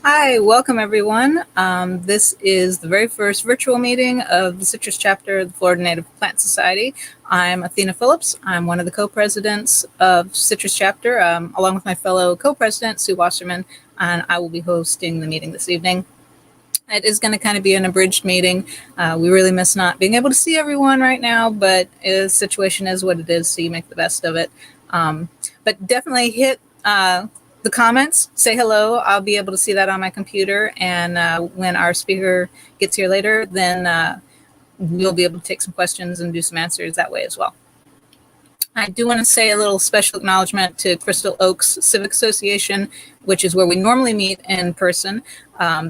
Hi, welcome everyone. This is the very first virtual meeting of the Citrus chapter of the Florida Native Plant Society. I'm Athena Phillips. I'm one of the co-presidents of Citrus chapter, along with my fellow co-president, Sue Wasserman, and I will be hosting the meeting this evening. It is going to kind of be an abridged meeting. We really miss not being able to see everyone right now, but the situation is what it is, so you make the best of it. But definitely hit the comments, say hello. I'll be able to see that on my computer, and when our speaker gets here later, then we'll be able to take some questions and do some answers that way as well. I do want to say a little special acknowledgement to Crystal Oaks Civic Association, which is where we normally meet in person.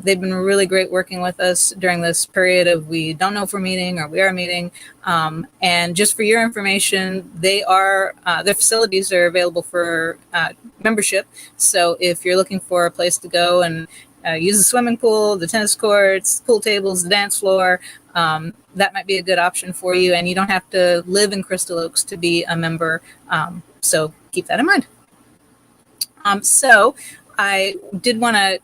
They've been really great working with us during this period of we don't know if we're meeting or we are meeting. And just for your information, their facilities are available for membership. So if you're looking for a place to go and use the swimming pool, the tennis courts, pool tables, the dance floor, that might be a good option for you. And you don't have to live in Crystal Oaks to be a member. So keep that in mind. So I did want to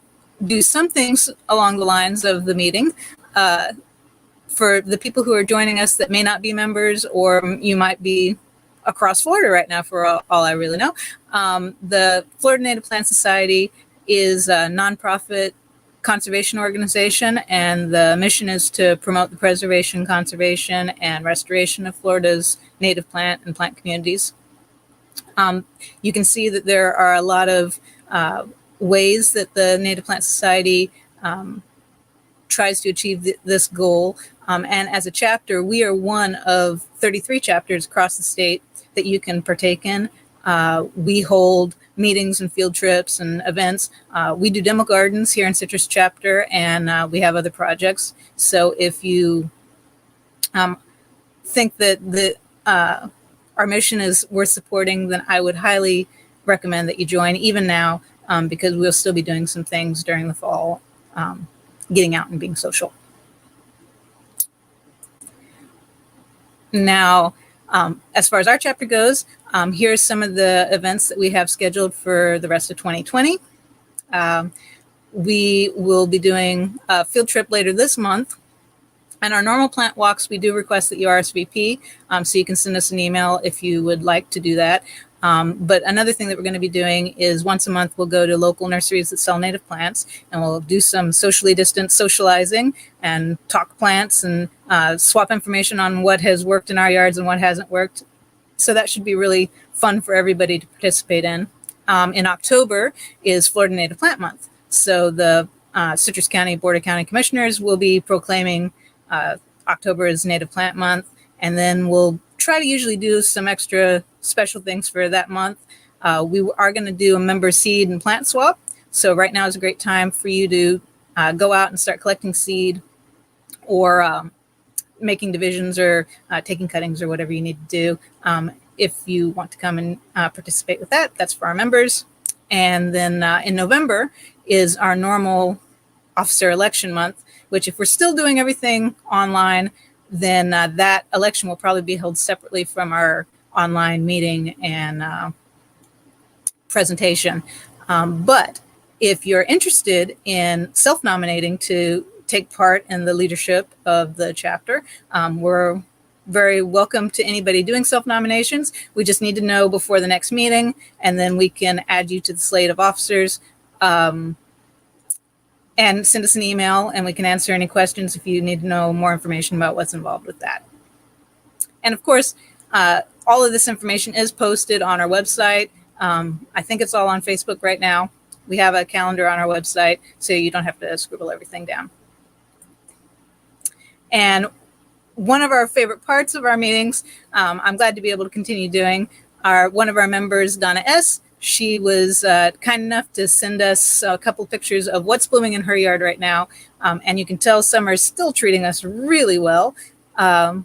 do some things along the lines of the meeting. For the people who are joining us that may not be members, or you might be across Florida right now for all I really know, the Florida Native Plant Society is a nonprofit conservation organization, and the mission is to promote the preservation, conservation, and restoration of Florida's native plant and plant communities. You can see that there are a lot of ways that the Native Plant Society tries to achieve this goal. And as a chapter, we are one of 33 chapters across the state that you can partake in. We hold meetings and field trips and events. We do demo gardens here in Citrus chapter, and we have other projects. So if you think that our mission is worth supporting, then I would highly recommend that you join even now, because we'll still be doing some things during the fall, getting out and being social. Now, as far as our chapter goes, here's some of the events that we have scheduled for the rest of 2020. We will be doing a field trip later this month. And our normal plant walks, we do request that you RSVP, so you can send us an email if you would like to do that. But another thing that we're going to be doing is once a month, we'll go to local nurseries that sell native plants, and we'll do some socially distant socializing and talk plants and swap information on what has worked in our yards and what hasn't worked. So that should be really fun for everybody to participate in. In October is Florida Native Plant Month. So the Citrus County Board of County Commissioners will be proclaiming October is Native Plant Month, and then we'll try to usually do some extra special things for that month. We are going to do a member seed and plant swap. So right now is a great time for you to go out and start collecting seed, or making divisions, or taking cuttings, or whatever you need to do. If you want to come and participate with that, that's for our members. And then in November is our normal officer election month, which if we're still doing everything online, then that election will probably be held separately from our online meeting and presentation. But if you're interested in self-nominating to take part in the leadership of the chapter, we're very welcome to anybody doing self-nominations. We just need to know before the next meeting, and then we can add you to the slate of officers. And send us an email, and we can answer any questions if you need to know more information about what's involved with that. And of course, all of this information is posted on our website. I think it's all on Facebook right now. We have a calendar on our website, so you don't have to scribble everything down. And one of our favorite parts of our meetings, I'm glad to be able to continue doing, one of our members, Donna S., she was kind enough to send us a couple pictures of what's blooming in her yard right now. And you can tell summer is still treating us really well. Let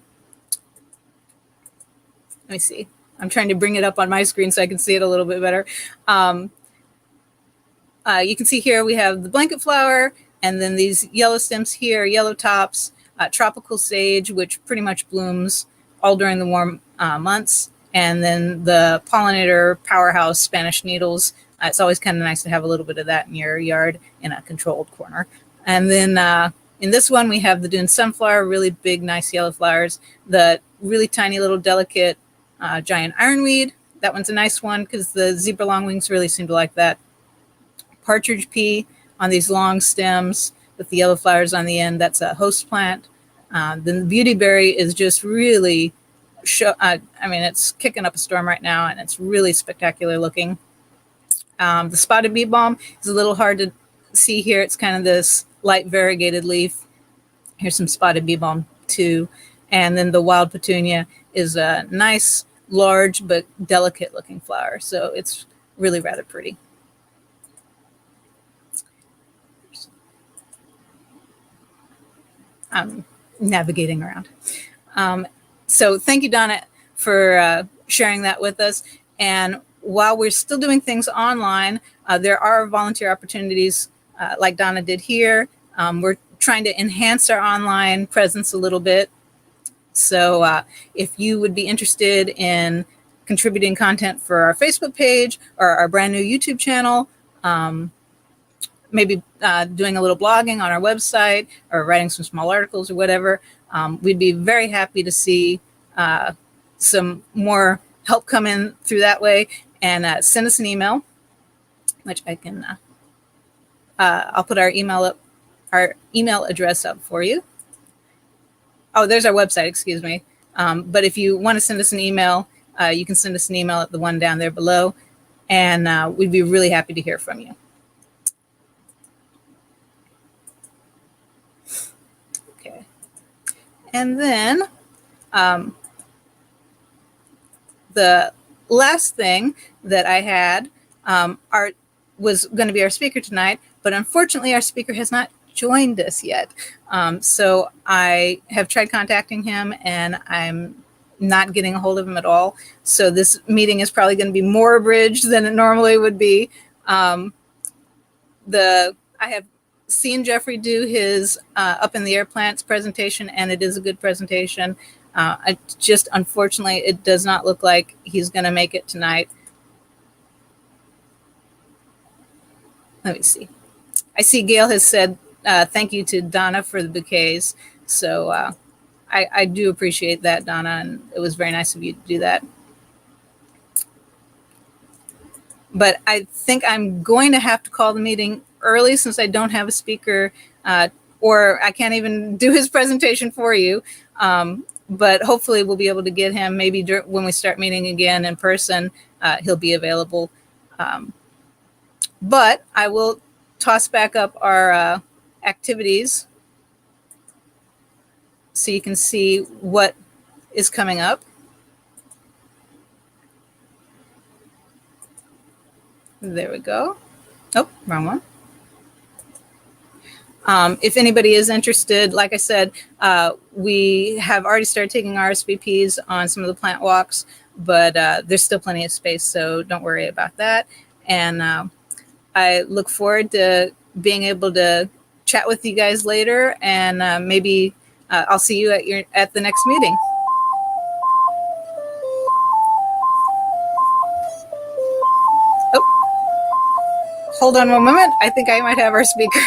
me see. I'm trying to bring it up on my screen so I can see it a little bit better. You can see here we have the blanket flower, and then these yellow stems here, yellow tops, tropical sage, which pretty much blooms all during the warm months. And then the pollinator powerhouse Spanish needles It's always kind of nice to have a little bit of that in your yard in a controlled corner. And then in this one, we have the Dune sunflower, really big, nice yellow flowers. The really tiny little delicate giant ironweed. That one's a nice one because the zebra longwings really seem to like that. Partridge pea on these long stems with the yellow flowers on the end. That's a host plant. Then the beautyberry is just really, it's kicking up a storm right now, and it's really spectacular looking. The spotted bee balm is a little hard to see here. It's kind of this light variegated leaf. Here's some spotted bee balm too. And then the wild petunia is a nice, large, but delicate looking flower. So it's really rather pretty. I'm navigating around. So thank you, Donna, for sharing that with us. And while we're still doing things online, there are volunteer opportunities like Donna did here. We're trying to enhance our online presence a little bit. So if you would be interested in contributing content for our Facebook page or our brand new YouTube channel, maybe doing a little blogging on our website or writing some small articles or whatever, we'd be very happy to see some more help come in through that way. And send us an email, which I can, I'll put our email address up for you. Oh, there's our website, excuse me. But if you want to send us an email, you can send us an email at the one down there below, and we'd be really happy to hear from you. Okay. And then the last thing that I had was going to be our speaker tonight, but unfortunately our speaker has not joined us yet. So I have tried contacting him and I'm not getting a hold of him at all. So this meeting is probably going to be more abridged than it normally would be. I have seen Jeffrey do his up in the air plants presentation, and it is a good presentation. Unfortunately, it does not look like he's going to make it tonight. Let me see. I see Gail has said thank you to Donna for the bouquets. So I do appreciate that, Donna, and it was very nice of you to do that. But I think I'm going to have to call the meeting early since I don't have a speaker, or I can't even do his presentation for you. But hopefully we'll be able to get him maybe when we start meeting again in person, he'll be available. But I will toss back up our activities so you can see what is coming up. There we go. Oh, wrong one. If anybody is interested, like I said, we have already started taking RSVPs on some of the plant walks, but there's still plenty of space, so don't worry about that. And I look forward to being able to chat with you guys later, and maybe I'll see you at the next meeting. Oh, hold on one moment. I think I might have our speaker.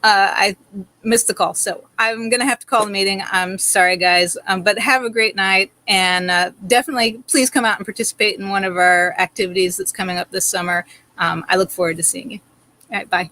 I missed the call, so I'm going to have to call the meeting. I'm sorry, guys, but have a great night, and definitely please come out and participate in one of our activities that's coming up this summer. I look forward to seeing you. All right, bye.